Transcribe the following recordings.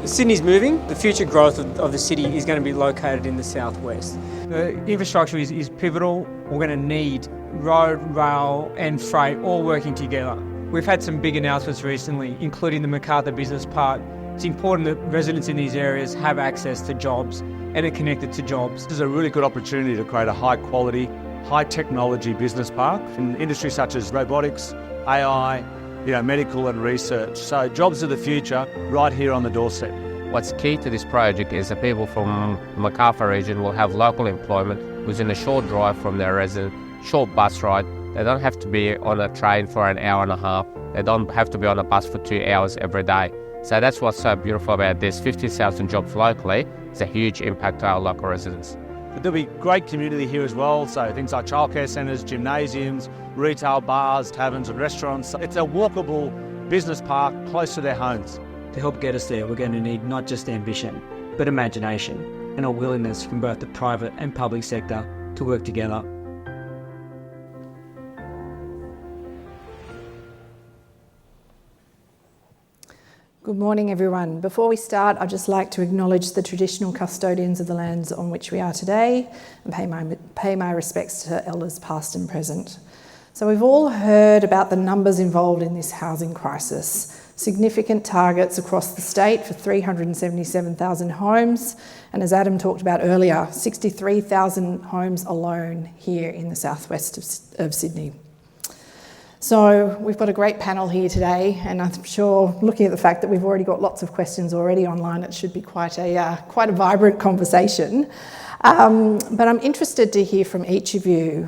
Sydney's moving. The future growth of the city is going to be located in the southwest. The infrastructure is pivotal. We're going to need road, rail and freight all working together. We've had some big announcements recently, including the Macarthur Business Park. It's important that residents in these areas have access to jobs and are connected to jobs. This is a really good opportunity to create a high quality, high technology business park in industries such as robotics, AI, medical and research. So jobs of the future right here on the doorstep. What's key to this project is that people from Macarthur region will have local employment within a short drive from their residence, short bus ride. They don't have to be on a train for an hour and a half. They don't have to be on a bus for 2 hours every day. So that's what's so beautiful about this. 50,000 jobs locally is a huge impact to our local residents. There'll be great community here as well, so things like childcare centres, gymnasiums, retail bars, taverns and restaurants. It's a walkable business park close to their homes. To help get us there, we're going to need not just ambition, but imagination and a willingness from both the private and public sector to work together. Good morning, everyone. Before we start, I'd just like to acknowledge the traditional custodians of the lands on which we are today and pay my respects to elders past and present. So we've all heard about the numbers involved in this housing crisis. Significant targets across the state for 377,000 homes, and as Adam talked about earlier, 63,000 homes alone here in the southwest of Sydney. So we've got a great panel here today, and I'm sure, looking at the fact that we've already got lots of questions already online, it should be quite a vibrant conversation. But I'm interested to hear from each of you.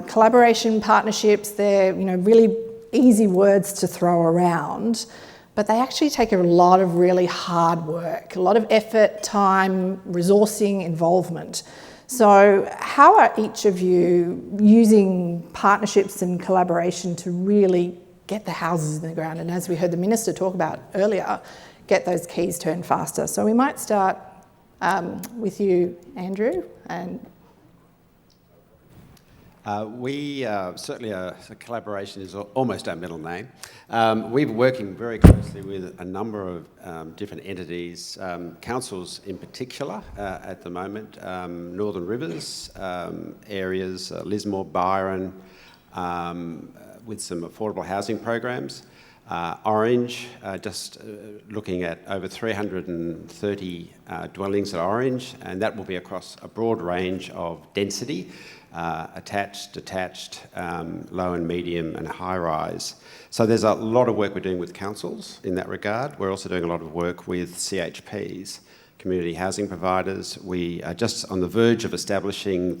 Collaboration, partnerships, they're really easy words to throw around, but they actually take a lot of really hard work, a lot of effort, time, resourcing, involvement. So how are each of you using partnerships and collaboration to really get the houses in the ground? And as we heard the Minister talk about earlier, get those keys turned faster. So we might start with you, Andrew. And we certainly, collaboration is almost our middle name. We've been working very closely with a number of different entities, councils in particular at the moment, Northern Rivers areas, Lismore, Byron, with some affordable housing programs. Orange, just looking at over 330 dwellings at Orange, and that will be across a broad range of density, attached, detached, low and medium and high rise. So there's a lot of work we're doing with councils in that regard. We're also doing a lot of work with CHPs, community housing providers. We are just on the verge of establishing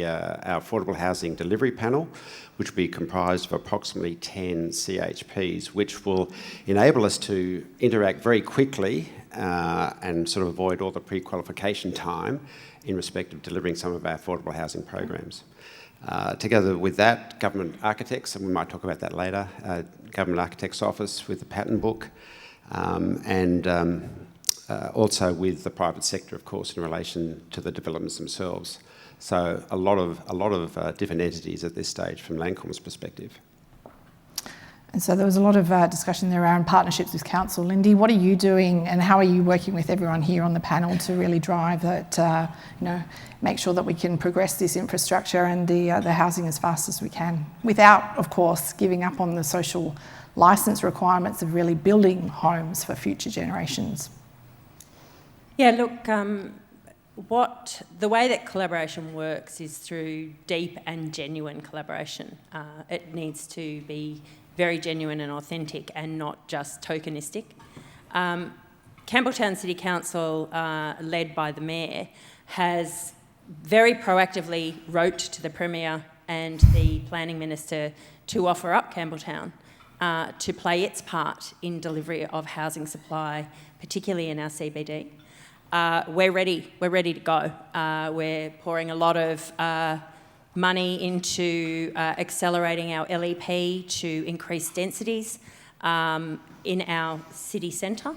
our affordable housing delivery panel, which will be comprised of approximately 10 CHPs, which will enable us to interact very quickly and sort of avoid all the pre-qualification time in respect of delivering some of our affordable housing programs. Together with that, government architects, and we might talk about that later, Government Architects Office with the pattern book, and also with the private sector, of course, in relation to the developments themselves. So a lot of different entities at this stage from Landcom's perspective. And so there was a lot of discussion there around partnerships with council. Lindy, what are you doing and how are you working with everyone here on the panel to really drive that, make sure that we can progress this infrastructure and the housing as fast as we can, without, of course, giving up on the social licence requirements of really building homes for future generations? Yeah, look, the way that collaboration works is through deep and genuine collaboration. It needs to be very genuine and authentic and not just tokenistic. Campbelltown City Council, led by the Mayor, has very proactively wrote to the Premier and the Planning Minister to offer up Campbelltown to play its part in delivery of housing supply, particularly in our CBD. We're ready to go. We're pouring a lot of money into accelerating our LEP to increase densities in our city centre.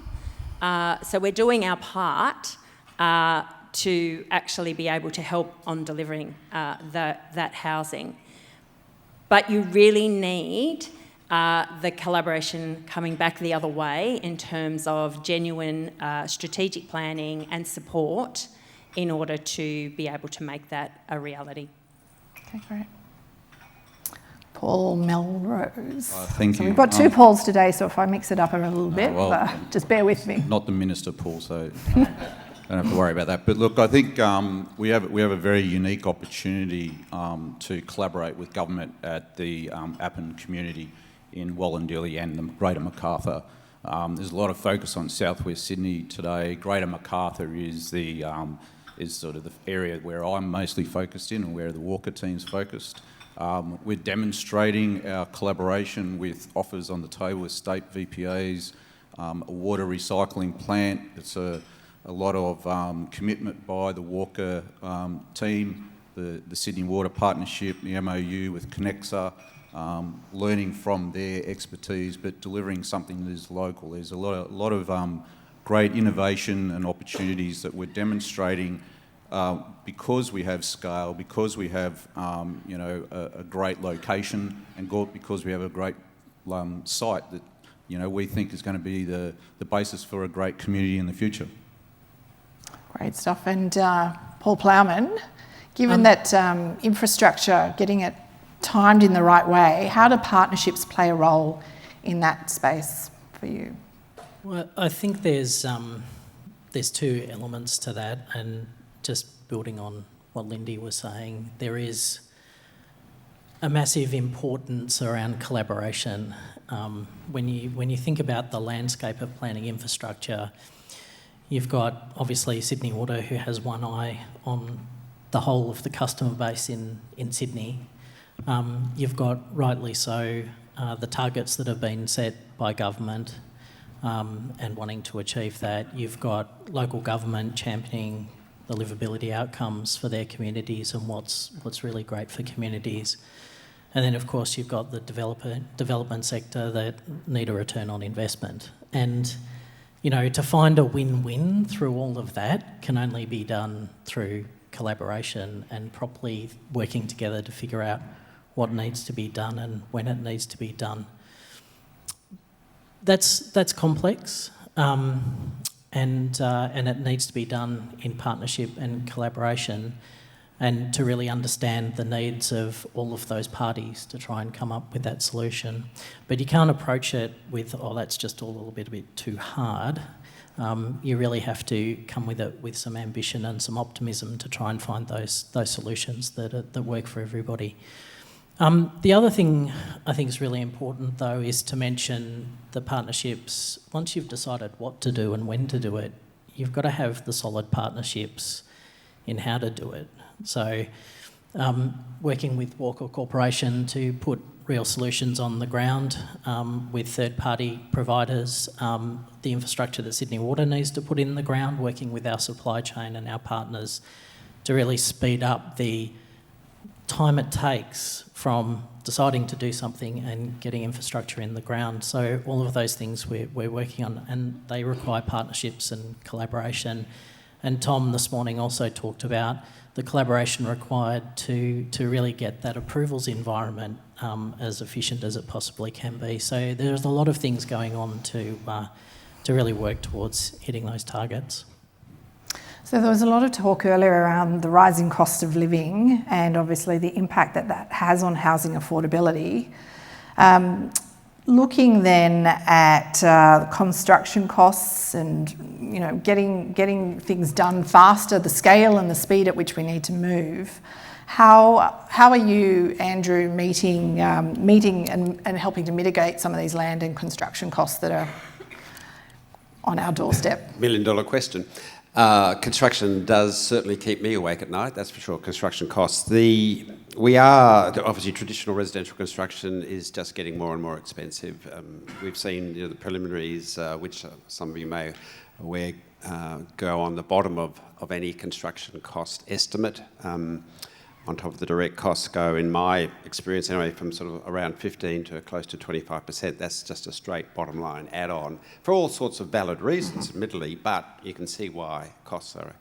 So we're doing our part to actually be able to help on delivering that housing. But you really need the collaboration coming back the other way in terms of genuine strategic planning and support in order to be able to make that a reality. Okay, great. Paul Melrose. Thank you. We've got two Pauls today, so if I mix it up a little bit, just bear with me. Not the Minister, Paul, so don't have to worry about that. But look, I think we have a very unique opportunity to collaborate with government at the Appin community in Wallandilly and the Greater Macarthur. There's a lot of focus on southwest Sydney today. Greater Macarthur is sort of the area where I'm mostly focused in and where the Walker team's focused. We're demonstrating our collaboration with offers on the table with state VPAs, a water recycling plant. It's a lot of commitment by the Walker team, the Sydney Water Partnership, the MOU with Connexa, learning from their expertise, but delivering something that is local. There's a lot of great innovation and opportunities that we're demonstrating because we have scale, because we have a great location, and because we have a great site that we think is going to be the basis for a great community in the future. Great stuff. And Paul Plowman, given that infrastructure, getting it timed in the right way, how do partnerships play a role in that space for you? Well, I think there's two elements to that, and just building on what Lindy was saying, there is a massive importance around collaboration. When you think about the landscape of planning infrastructure, you've got obviously Sydney Water, who has one eye on the whole of the customer base in Sydney. You've got, rightly so, the targets that have been set by government and wanting to achieve that. You've got local government championing the livability outcomes for their communities and what's really great for communities. And then, of course, you've got the development sector that need a return on investment. And, to find a win-win through all of that can only be done through collaboration and properly working together to figure out what needs to be done and when it needs to be done. That's complex, and it needs to be done in partnership and collaboration, and to really understand the needs of all of those parties to try and come up with that solution. But you can't approach it with, that's just all a little bit too hard. You really have to come with it with some ambition and some optimism to try and find those solutions that work for everybody. The other thing I think is really important, though, is to mention the partnerships. Once you've decided what to do and when to do it, you've got to have the solid partnerships in how to do it. So working with Walker Corporation to put real solutions on the ground with third-party providers, the infrastructure that Sydney Water needs to put in the ground, working with our supply chain and our partners to really speed up the time it takes from deciding to do something and getting infrastructure in the ground. So all of those things we're working on, and they require partnerships and collaboration. And Tom this morning also talked about the collaboration required to really get that approvals environment as efficient as it possibly can be. So there's a lot of things going on to really work towards hitting those targets. So there was a lot of talk earlier around the rising cost of living and obviously the impact that has on housing affordability. Looking then at construction costs and getting things done faster, the scale and the speed at which we need to move, how are you, Andrew, meeting and helping to mitigate some of these land and construction costs that are on our doorstep? $1 million question. Construction does certainly keep me awake at night, that's for sure, construction costs. Obviously traditional residential construction is just getting more and more expensive. We've seen the preliminaries, which some of you may aware, go on the bottom of any construction cost estimate. On top of the direct costs go, in my experience anyway, from sort of around 15 to close to 25%. That's just a straight bottom line add-on for all sorts of valid reasons, admittedly, but you can see why costs are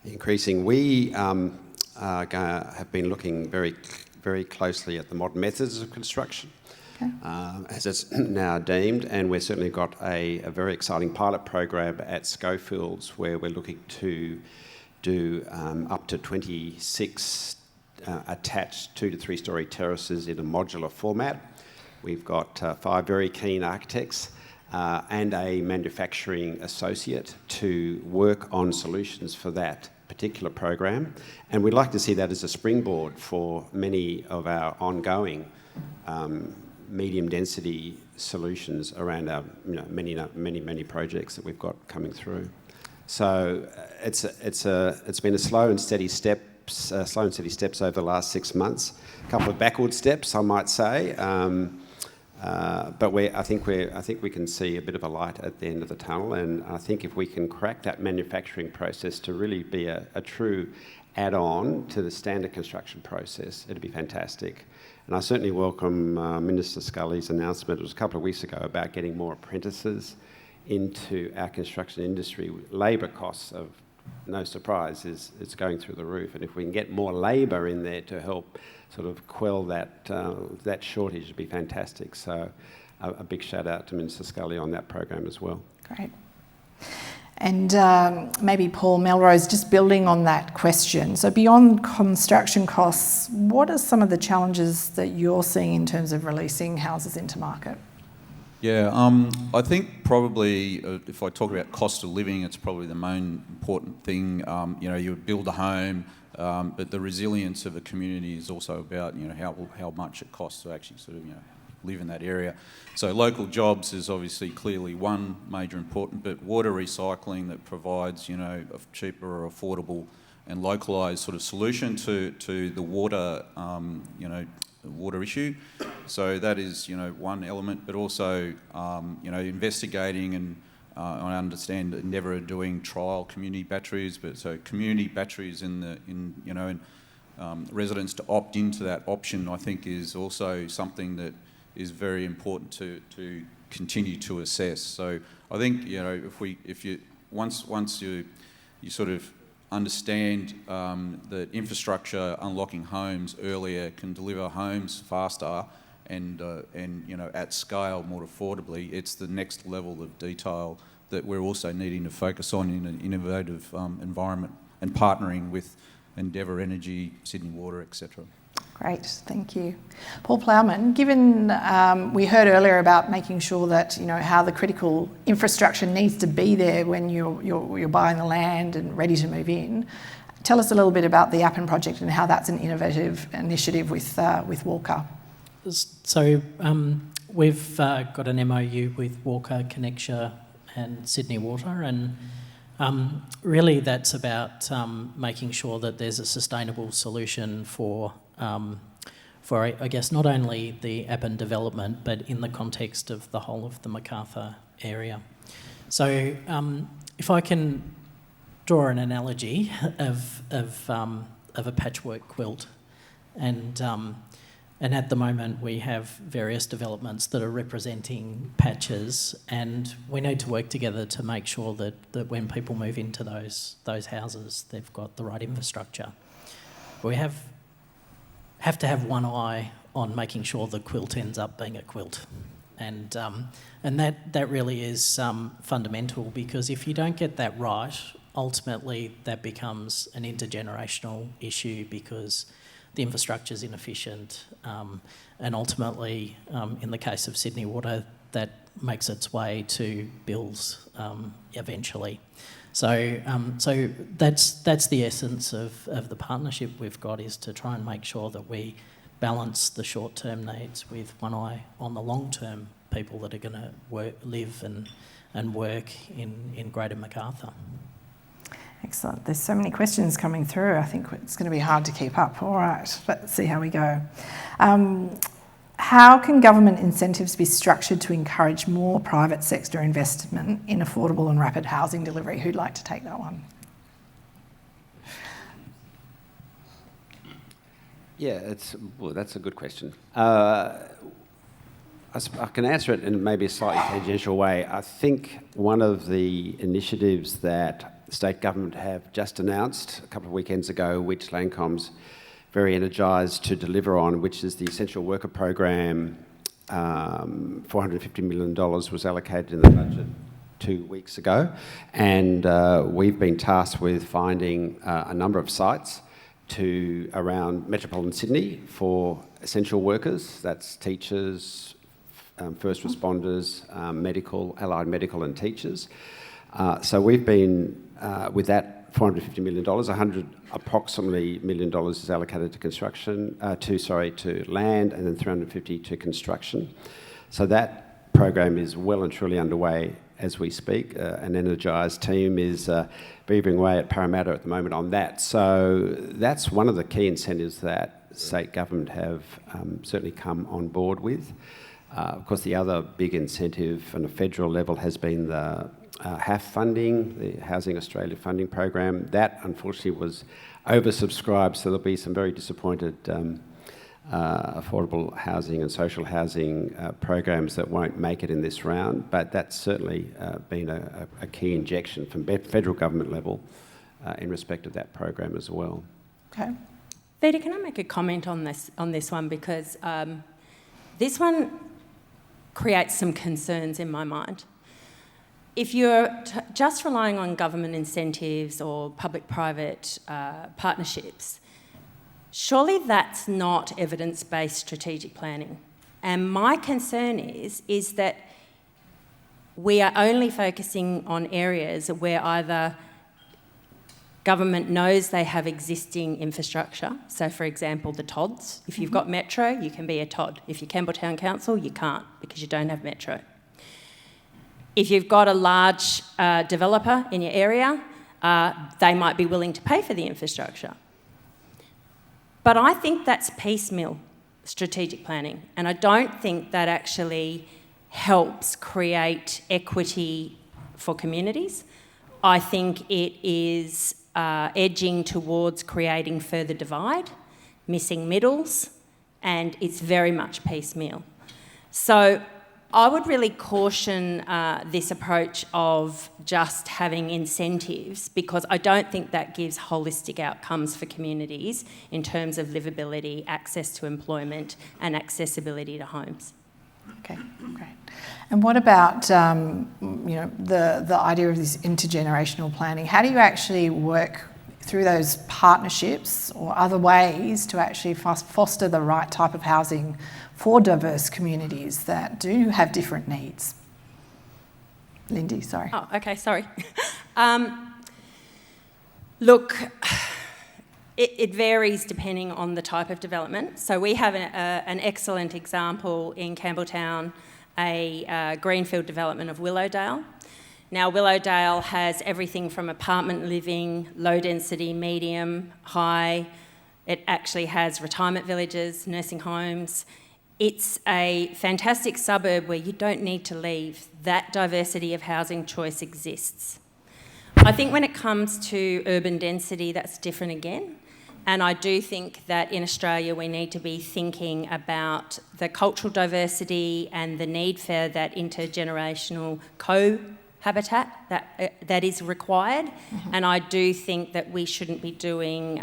increasing. We have been looking very, very closely at the modern methods of construction. as it's now deemed, and we've certainly got a very exciting pilot program at Schofields where we're looking to do up to 26 attached 2 to 3 story terraces in a modular format. We've got 5 very keen architects and a manufacturing associate to work on solutions for that particular program, and we'd like to see that as a springboard for many of our ongoing medium density solutions around our many projects that we've got coming through. So it's been a slow and steady steps over the last 6 months. A couple of backward steps, I might say. But I think we can see a bit of a light at the end of the tunnel, and I think if we can crack that manufacturing process to really be a true add-on to the standard construction process, it'd be fantastic. And I certainly welcome Minister Scully's announcement, it was a couple of weeks ago, about getting more apprentices into our construction industry. Labour costs, of no surprise, it's going through the roof, and if we can get more labour in there to help sort of quell that shortage, would be fantastic. So a big shout out to Minister Scully on that program as well. Great. And maybe Paul, Melrose, just building on that question. So beyond construction costs, what are some of the challenges that you're seeing in terms of releasing houses into market? Yeah, I think probably if I talk about cost of living, it's probably the main important thing. You build a home, but the resilience of a community is also about how much it costs to actually sort of live in that area. So local jobs is obviously clearly one major important, but water recycling that provides a cheaper, affordable, and localised sort of solution to the water water issue. So that is one element, but also investigating and I understand Endeavour are doing trial community batteries, but so community batteries in residents to opt into that option, I think, is also something that is very important to continue to assess. So I think once you sort of understand that infrastructure unlocking homes earlier can deliver homes faster and at scale more affordably, it's the next level of detail that we're also needing to focus on in an innovative environment and partnering with Endeavour Energy, Sydney Water, etc. Great, thank you. Paul Plowman, given we heard earlier about making sure that how the critical infrastructure needs to be there when you're buying the land and ready to move in, tell us a little bit about the Appin project and how that's an innovative initiative with Walker. So we've got an MOU with Walker, Connectia and Sydney Water, and really that's about making sure that there's a sustainable solution for I guess not only the Appin development, but in the context of the whole of the Macarthur area. So if I can draw an analogy of a patchwork quilt, and at the moment we have various developments that are representing patches, and we need to work together to make sure that when people move into those houses, they've got the right infrastructure. We have to have one eye on making sure the quilt ends up being a quilt, and that really is fundamental, because if you don't get that right, ultimately that becomes an intergenerational issue, because the infrastructure is inefficient, and ultimately, in the case of Sydney Water, that makes its way to bills eventually. So that's the essence of the partnership we've got, is to try and make sure that we balance the short-term needs with one eye on the long-term people that are going to live and work in Greater Macarthur. Excellent. There's so many questions coming through. I think it's going to be hard to keep up. All right, let's see how we go. How can government incentives be structured to encourage more private sector investment in affordable and rapid housing delivery? Who'd like to take that one? Yeah, that's a good question. I can answer it in maybe a slightly tangential way. I think one of the initiatives that the state government have just announced a couple of weekends ago, which Lancom's very energised to deliver on, which is the Essential Worker Program $450 million was allocated in the budget 2 weeks ago, and we've been tasked with finding a number of sites around metropolitan Sydney for essential workers. That's teachers, first responders, medical, allied medical and teachers. So we've been, with that $450 million, approximately $100 million is allocated to construction, to land, and then 350 to construction. So that program is well and truly underway as we speak. An energised team is beavering away at Parramatta at the moment on that. So that's one of the key incentives that state government have certainly come on board with. Of course, the other big incentive on a federal level has been the HAF funding, the Housing Australia funding program. That, unfortunately, was oversubscribed, so there'll be some very disappointed affordable housing and social housing programs that won't make it in this round, but that's certainly been a key injection from federal government level in respect of that program as well. Okay. Vida, can I make a comment on this one, because this one creates some concerns in my mind. If you're just relying on government incentives or public-private partnerships, surely that's not evidence-based strategic planning. And my concern is that we are only focusing on areas where either government knows they have existing infrastructure. So, for example, the TODs. If you've got Metro, you can be a TOD. If you're Campbelltown Council, you can't because you don't have Metro. If you've got a large developer in your area, they might be willing to pay for the infrastructure. But I think that's piecemeal strategic planning, and I don't think that actually helps create equity for communities. I think it is edging towards creating further divide, missing middles, and it's very much piecemeal. So I would really caution this approach of just having incentives, because I don't think that gives holistic outcomes for communities in terms of livability, access to employment and accessibility to homes. Okay, great. And what about the idea of this intergenerational planning? How do you actually work through those partnerships or other ways to actually foster the right type of housing for diverse communities that do have different needs? Lindy, sorry. Oh, okay, sorry. Look, it varies depending on the type of development. So we have an excellent example in Campbelltown, a greenfield development of Willowdale. Now, Willowdale has everything from apartment living, low density, medium, high. It actually has retirement villages, nursing homes. It's a fantastic suburb where you don't need to leave. That diversity of housing choice exists. I think when it comes to urban density, that's different again. And I do think that in Australia we need to be thinking about the cultural diversity and the need for that intergenerational cohabitat that is required. Mm-hmm. And I do think that we shouldn't be doing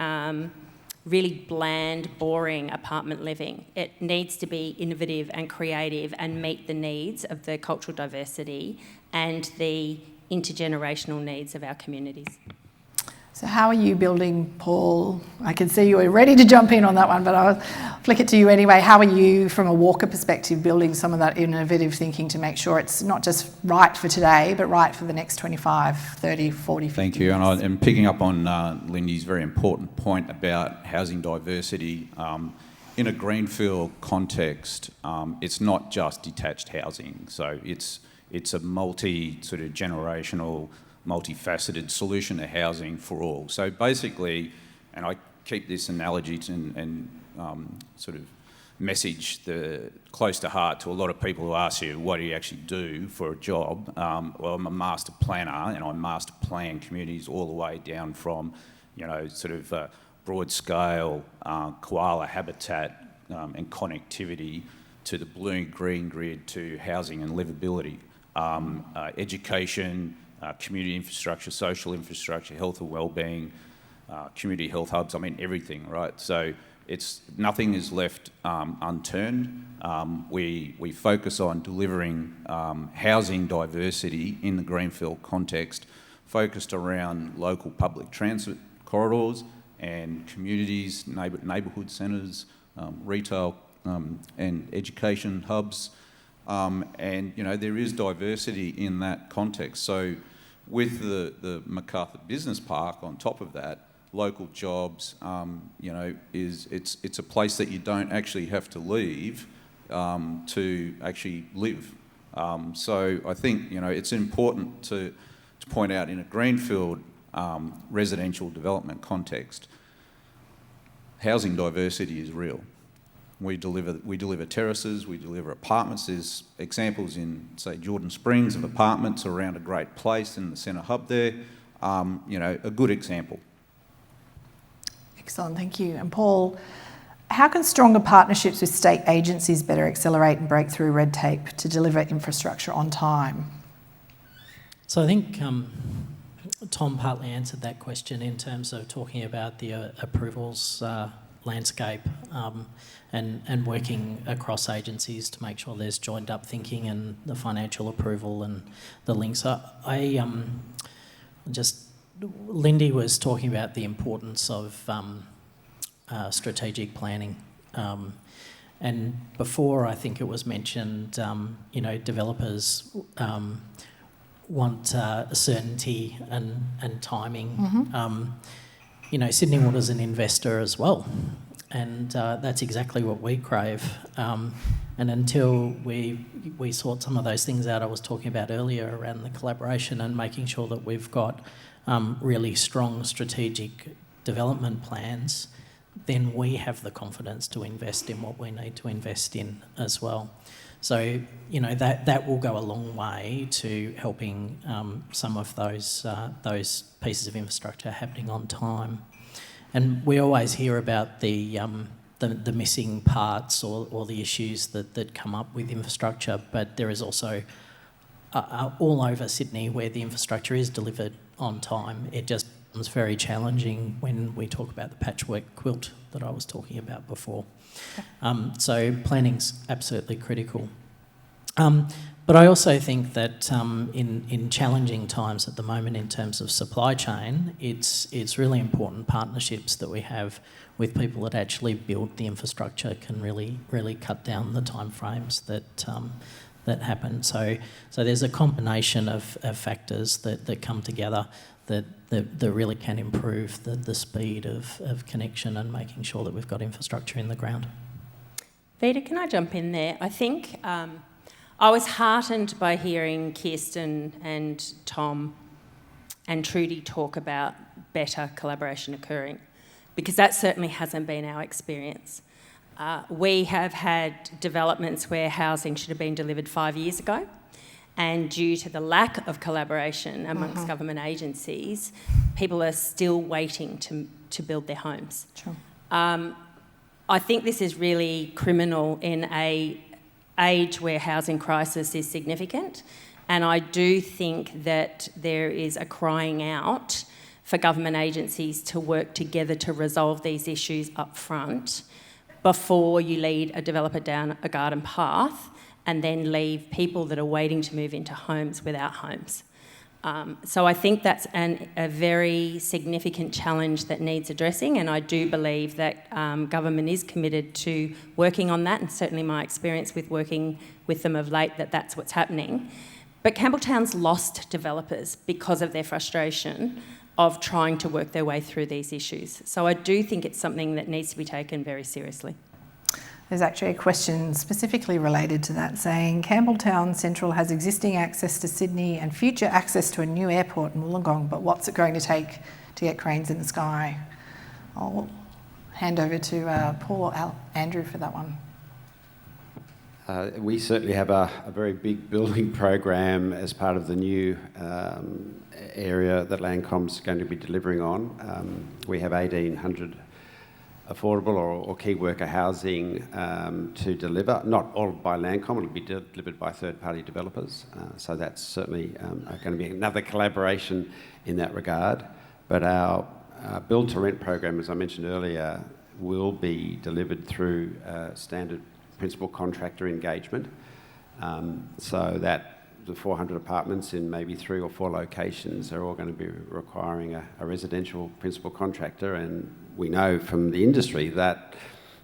really bland, boring apartment living. It needs to be innovative and creative and meet the needs of the cultural diversity and the intergenerational needs of our communities. So how are you building, Paul? I can see you were ready to jump in on that one, but I'll flick it to you anyway. How are you, from a Walker perspective, building some of that innovative thinking to make sure it's not just right for today, but right for the next 25, 30, 40, 50 Thank you. years? And picking up on Lindy's very important point about housing diversity, in a greenfield context, it's not just detached housing. So it's a sort of generational, multifaceted solution to housing for all. So basically, and I keep this analogy and sort of message close to heart to a lot of people who ask you, what do you actually do for a job? Well, I'm a master planner, and I master plan communities all the way down from, sort of broad scale koala habitat and connectivity to the blue and green grid to housing and livability, education, community infrastructure, social infrastructure, health and wellbeing, community health hubs, everything, right? So nothing is left unturned. We focus on delivering housing diversity in the greenfield context, focused around local public transit corridors and communities, neighbourhood centres, retail and education hubs. And, you know, there is diversity in that context. So with the MacArthur Business Park on top of that, local jobs, you know, it's a place that you don't actually have to leave to actually live. So I think, you know, it's important to point out in a greenfield residential development context, housing diversity is real. We deliver terraces, we deliver apartments. There's examples in, say, Jordan Springs of apartments around a great place in the centre hub there. You know, a good example. Excellent, thank you. And Paul, how can stronger partnerships with state agencies better accelerate and break through red tape to deliver infrastructure on time? So I think Tom partly answered that question in terms of talking about the approvals landscape and working across agencies to make sure there's joined up thinking and the financial approval and the links. Lindy was talking about the importance of strategic planning. And before, I think it was mentioned, you know, developers want certainty and timing. Mm-hmm. You know, Sydney Water's an investor as well, and that's exactly what we crave. And until we sort some of those things out I was talking about earlier around the collaboration and making sure that we've got really strong strategic development plans, then we have the confidence to invest in what we need to invest in as well. So, you know, that will go a long way to helping some of those pieces of infrastructure happening on time. And we always hear about the missing parts or the issues that come up with infrastructure, but there is also all over Sydney where the infrastructure is delivered on time. It just becomes very challenging when we talk about the patchwork quilt that I was talking about before. So planning's absolutely critical. But I also think that in challenging times at the moment in terms of supply chain, it's really important partnerships that we have with people that actually build the infrastructure can really cut down the timeframes that happen. So there's a combination of factors that come together that really can improve the speed of connection and making sure that we've got infrastructure in the ground. Vida, can I jump in there? I think I was heartened by hearing Kirsten and Tom and Trudy talk about better collaboration occurring, because that certainly hasn't been our experience. We have had developments where housing should have been delivered 5 years ago, and due to the lack of collaboration amongst government agencies, people are still waiting to build their homes. Sure. I think this is really criminal in an age where housing crisis is significant, and I do think that there is a crying out for government agencies to work together to resolve these issues up front before you lead a developer down a garden path and then leave people that are waiting to move into homes without homes. So I think that's a very significant challenge that needs addressing, and I do believe that government is committed to working on that, and certainly my experience with working with them of late, that's what's happening. But Campbelltown's lost developers because of their frustration of trying to work their way through these issues. So I do think it's something that needs to be taken very seriously. There's actually a question specifically related to that saying Campbelltown Central has existing access to Sydney and future access to a new airport in Wollongong, but what's it going to take to get cranes in the sky? I'll hand over to Paul or Andrew for that one. We certainly have a very big building program as part of the new area that Landcom's going to be delivering on. We have 1,800 affordable or key worker housing to deliver, not all by Landcom, it'll be delivered by third-party developers. So that's certainly going to be another collaboration in that regard. But our build-to-rent program, as I mentioned earlier, will be delivered through standard principal contractor engagement, so that the 400 apartments in maybe 3 or 4 locations are all going to be requiring a residential principal contractor, and we know from the industry that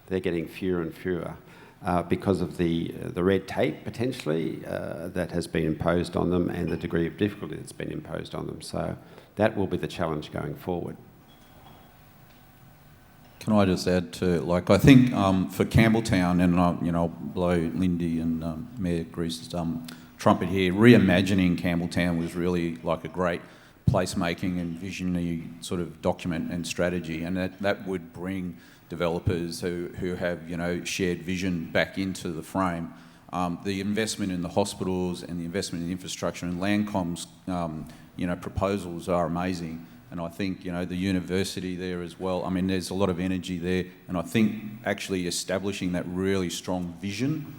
they're getting fewer and fewer because of the red tape potentially that has been imposed on them and the degree of difficulty that's been imposed on them. So that will be the challenge going forward. Can I just add to, like, I think for Campbelltown, and I'll blow Lindy and Mayor Grease's trumpet here, reimagining Campbelltown was really like a great placemaking and visionary sort of document and strategy, and that would bring developers who have shared vision back into the frame. The investment in the hospitals and the investment in infrastructure and Landcom's proposals are amazing, and I think the university there as well. I mean, there's a lot of energy there, and I think actually establishing that really strong vision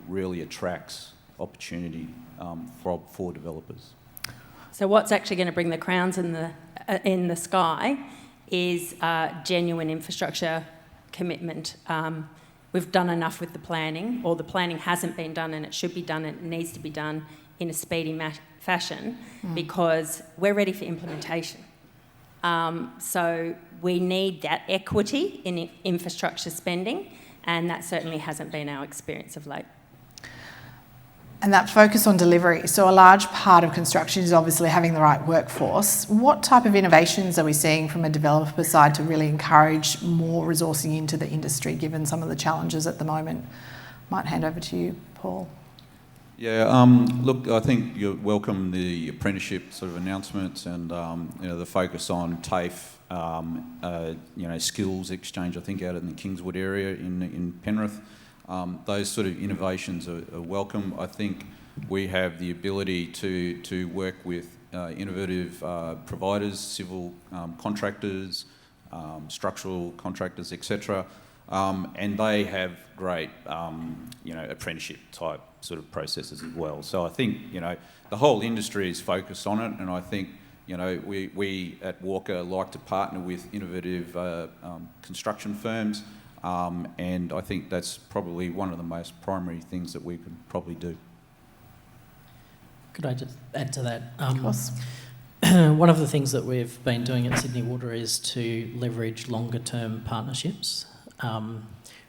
really attracts opportunity for developers. So what's actually going to bring the crowns in the sky is genuine infrastructure commitment. We've done enough with the planning, or the planning hasn't been done, and it should be done, and it needs to be done in a speedy fashion because we're ready for implementation. So we need that equity in infrastructure spending, and that certainly hasn't been our experience of late. And that focus on delivery. So a large part of construction is obviously having the right workforce. What type of innovations are we seeing from a developer side to really encourage more resourcing into the industry, given some of the challenges at the moment? Might hand over to you, Paul. Yeah, look, I think you welcome the apprenticeship sort of announcements and the focus on TAFE, skills exchange, I think out in the Kingswood area in Penrith. Those sort of innovations are welcome. I think we have the ability to work with innovative providers, civil contractors, structural contractors, etc. And they have great, apprenticeship type sort of processes as well. So I think, the whole industry is focused on it, and I think, we at Walker like to partner with innovative construction firms. And I think that's probably one of the most primary things that we could probably do. Could I just add to that? Of course. One of the things that we've been doing at Sydney Water is to leverage longer term partnerships,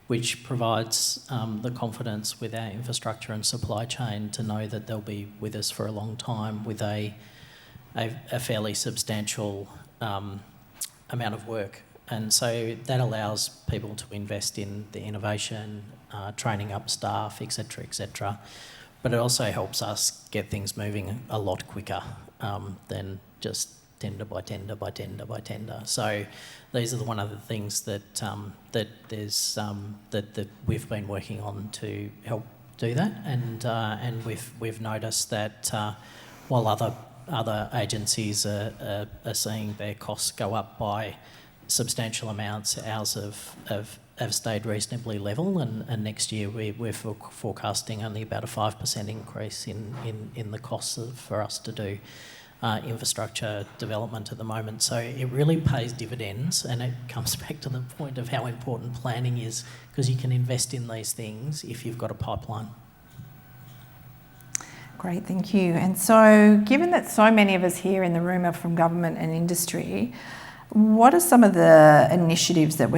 which provides the confidence with our infrastructure and supply chain to know that they'll be with us for a long time with a fairly substantial amount of work. And so that allows people to invest in the innovation, training up staff, etc. But it also helps us get things moving a lot quicker than just tender by tender by tender by tender. So these are one of the things that that we've been working on to help do that. And we've noticed that while other agencies are seeing their costs go up by substantial amounts, ours have stayed reasonably level, and next year we're forecasting only about a 5% increase in the costs for us to do infrastructure development at the moment. So it really pays dividends, and it comes back to the point of how important planning is, because you can invest in these things if you've got a pipeline. Great, thank you. And so given that so many of us here in the room are from government and industry, what are some of the initiatives that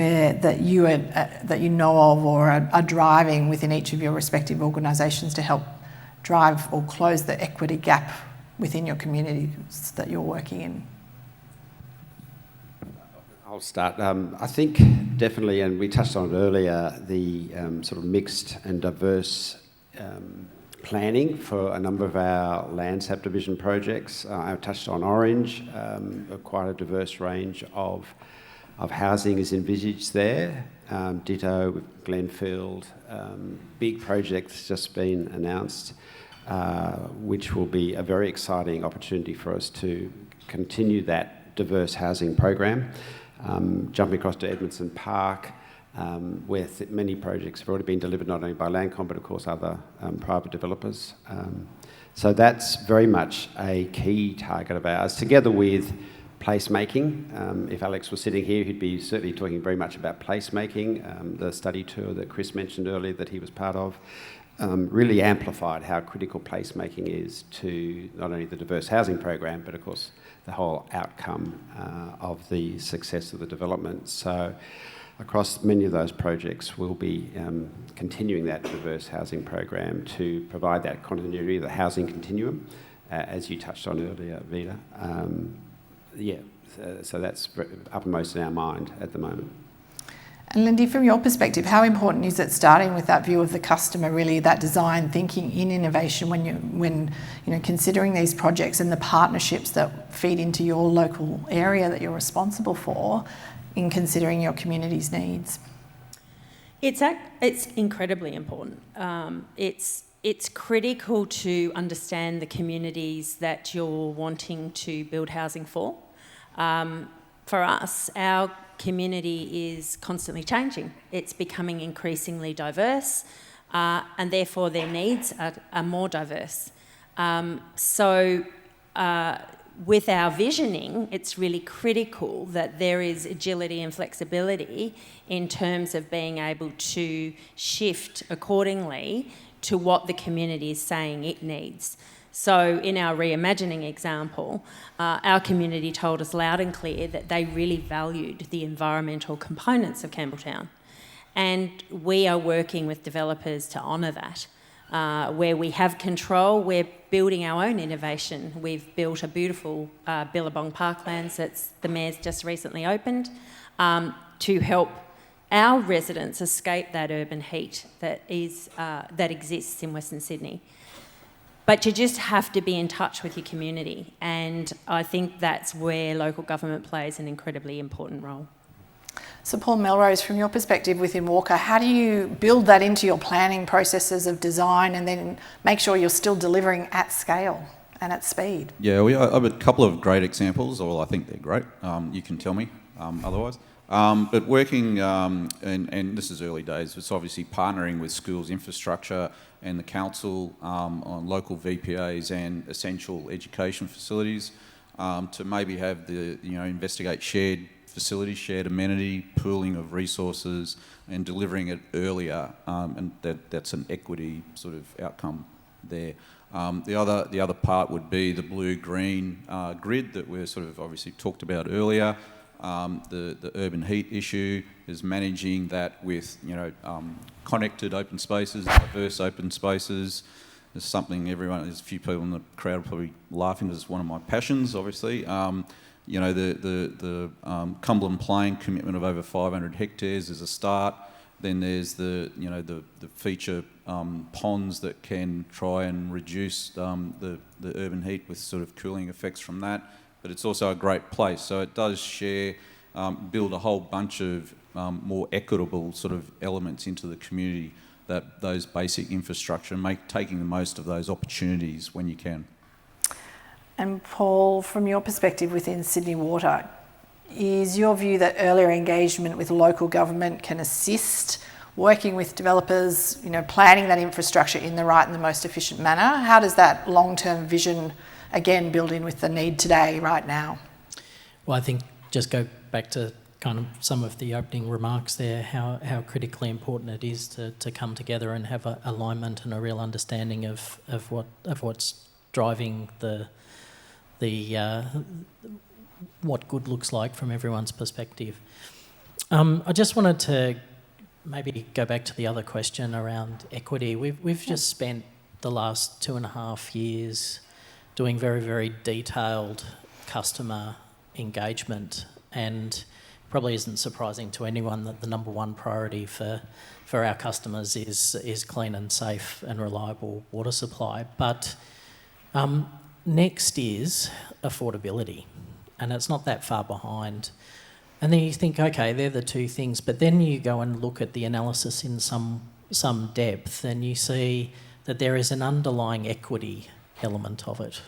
you know of or are driving within each of your respective organisations to help drive or close the equity gap within your communities that you're working in? I'll start. I think definitely, and we touched on it earlier, the sort of mixed and diverse planning for a number of our land subdivision projects. I touched on Orange, quite a diverse range of housing is envisaged there. Ditto with Glenfield, big projects just been announced, which will be a very exciting opportunity for us to continue that diverse housing program. Jumping across to Edmondson Park, where many projects have already been delivered, not only by Landcom, but of course other private developers. So that's very much a key target of ours, together with placemaking. If Alex was sitting here, he'd be certainly talking very much about placemaking. The study tour that Chris mentioned earlier that he was part of really amplified how critical placemaking is to not only the diverse housing program, but of course the whole outcome of the success of the development. So across many of those projects, we'll be continuing that diverse housing program to provide that continuity of the housing continuum, as you touched on earlier, Vida. So that's uppermost in our mind at the moment. And Lindy, from your perspective, how important is it starting with that view of the customer, really that design thinking in innovation when considering these projects and the partnerships that feed into your local area that you're responsible for in considering your community's needs? It's incredibly important. It's critical to understand the communities that you're wanting to build housing for. For us, our community is constantly changing. It's becoming increasingly diverse, and therefore their needs are more diverse. With our visioning, it's really critical that there is agility and flexibility in terms of being able to shift accordingly to what the community is saying it needs. So in our reimagining example, our community told us loud and clear that they really valued the environmental components of Campbelltown. And we are working with developers to honour that. Where we have control, we're building our own innovation. We've built a beautiful Billabong Parklands that's the Mayor's just recently opened to help our residents escape that urban heat that exists in Western Sydney. But you just have to be in touch with your community, and I think that's where local government plays an incredibly important role. So Paul, Melrose, from your perspective within Walker, how do you build that into your planning processes of design and then make sure you're still delivering at scale and at speed? Yeah, I have a couple of great examples, or I think they're great. You can tell me otherwise. But working, and this is early days, it's obviously partnering with schools infrastructure and the council on local VPAs and essential education facilities to maybe have investigate shared facilities, shared amenity, pooling of resources, and delivering it earlier, and that's an equity sort of outcome there. The other part would be the blue-green grid that we're sort of obviously talked about earlier. The urban heat issue is managing that with connected open spaces, diverse open spaces. There's something there's a few people in the crowd probably laughing because it's one of my passions, obviously. The Cumberland Plain commitment of over 500 hectares is a start. Then there's the feature ponds that can try and reduce the urban heat with sort of cooling effects from that. But it's also a great place. So it does build a whole bunch of more equitable sort of elements into the community, that those basic infrastructure, taking the most of those opportunities when you can. And Paul, from your perspective within Sydney Water, is your view that earlier engagement with local government can assist working with developers, planning that infrastructure in the right and the most efficient manner? How does that long-term vision, again, build in with the need today, right now? Well, I think just go back to kind of some of the opening remarks there, how critically important it is to come together and have a alignment and a real understanding of what's driving what good looks like from everyone's perspective. I just wanted to maybe go back to the other question around equity. We've just spent the last 2.5 years doing very, very detailed customer engagement, and probably isn't surprising to anyone that the number one priority for our customers is clean and safe and reliable water supply. But next is affordability, and it's not that far behind. And then you think, okay, they're the two things, but then you go and look at the analysis in some depth, and you see that there is an underlying equity element of it,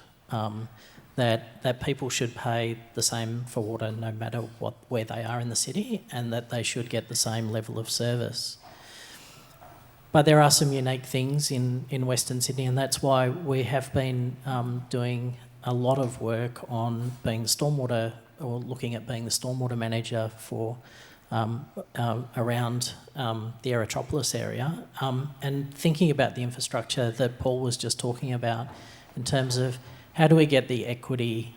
that people should pay the same for water no matter where they are in the city, and that they should get the same level of service. But there are some unique things in Western Sydney, and that's why we have been doing a lot of work on being stormwater or looking at being the stormwater manager for around the Aerotropolis area, and thinking about the infrastructure that Paul was just talking about in terms of how do we get the equity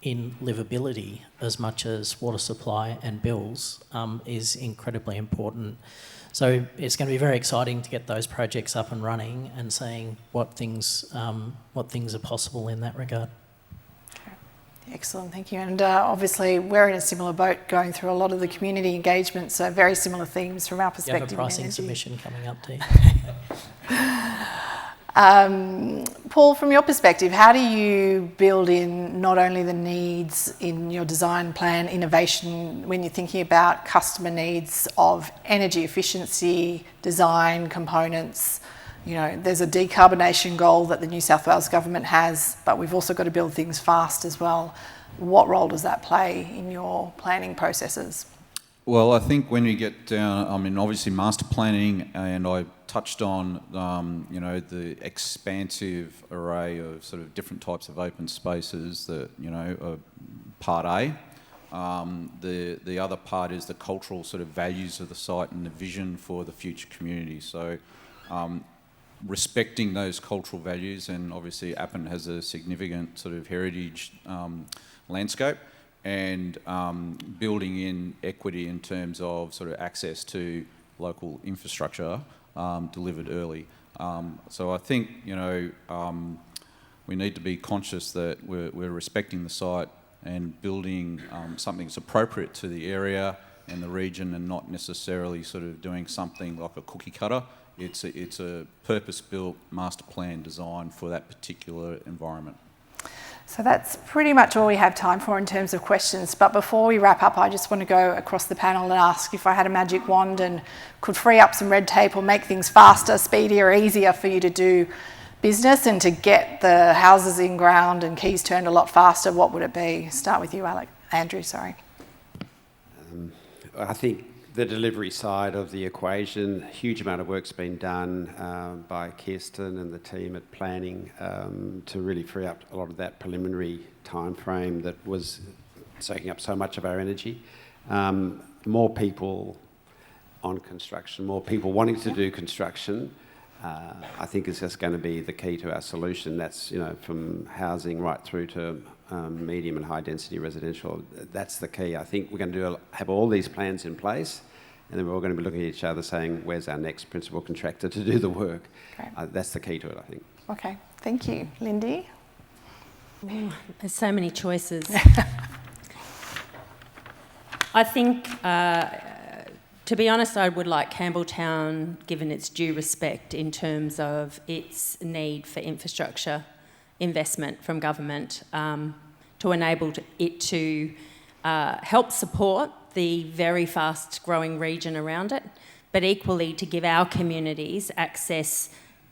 in livability as much as water supply and bills is incredibly important. So it's going to be very exciting to get those projects up and running and seeing what things are possible in that regard. Excellent, thank you. And obviously we're in a similar boat going through a lot of the community engagement, so very similar themes from our perspective. You have a pricing submission coming up too. Paul, from your perspective, how do you build in not only the needs in your design plan, innovation, when you're thinking about customer needs of energy efficiency, design, components? You know, there's a decarbonation goal that the New South Wales government has, but we've also got to build things fast as well. What role does that play in your planning processes? Well, I think when you get down, I mean, obviously master planning, and I touched on, you know, the expansive array of sort of different types of open spaces that, you know, are part A. The other part is the cultural sort of values of the site and the vision for the future community. So respecting those cultural values, and obviously Appin has a significant sort of heritage landscape, and building in equity in terms of sort of access to local infrastructure delivered early. So I think, you know, we need to be conscious that we're respecting the site and building something that's appropriate to the area and the region, and not necessarily sort of doing something like a cookie cutter. It's a purpose-built master plan design for that particular environment. So that's pretty much all we have time for in terms of questions. But before we wrap up, I just want to go across the panel and ask if I had a magic wand and could free up some red tape or make things faster, speedier, easier for you to do business and to get the houses in ground and keys turned a lot faster, what would it be? Start with you, Andrew, sorry. I think the delivery side of the equation, a huge amount of work's been done by Kirsten and the team at planning to really free up a lot of that preliminary time frame that was soaking up so much of our energy. More people on construction, more people wanting to do construction, I think is just going to be the key to our solution. That's, you know, from housing right through to medium and high density residential. That's the key. I think we're going to have all these plans in place, and then we're all going to be looking at each other saying, where's our next principal contractor to do the work? That's the key to it, I think. Okay, thank you. Lindy? There's so many choices. I think, to be honest, I would like Campbelltown given its due respect in terms of its need for infrastructure investment from government to enable it to help support the very fast growing region around it, but equally to give our communities access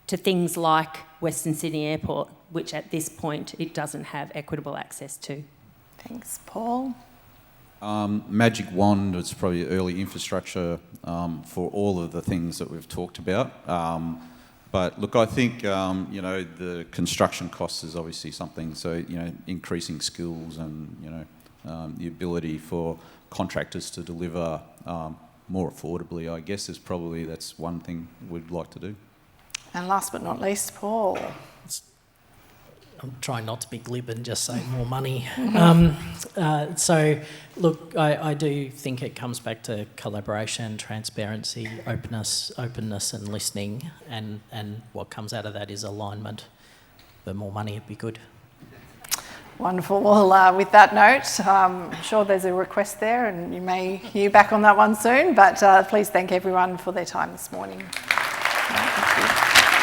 to things like Western Sydney Airport, which at this point it doesn't have equitable access to. Thanks. Paul? Magic wand is probably early infrastructure for all of the things that we've talked about. But look, I think, you know, the construction costs is obviously something, so, you know, increasing skills and, you know, the ability for contractors to deliver more affordably, I guess, that's one thing we'd like to do. And last but not least, Paul. I'm trying not to be glib and just say more money. So, look, I do think it comes back to collaboration, transparency, openness and listening, and what comes out of that is alignment. But more money would be good. Wonderful. Well, with that note, I'm sure there's a request there, and you may hear back on that one soon, but please thank everyone for their time this morning. Thank you.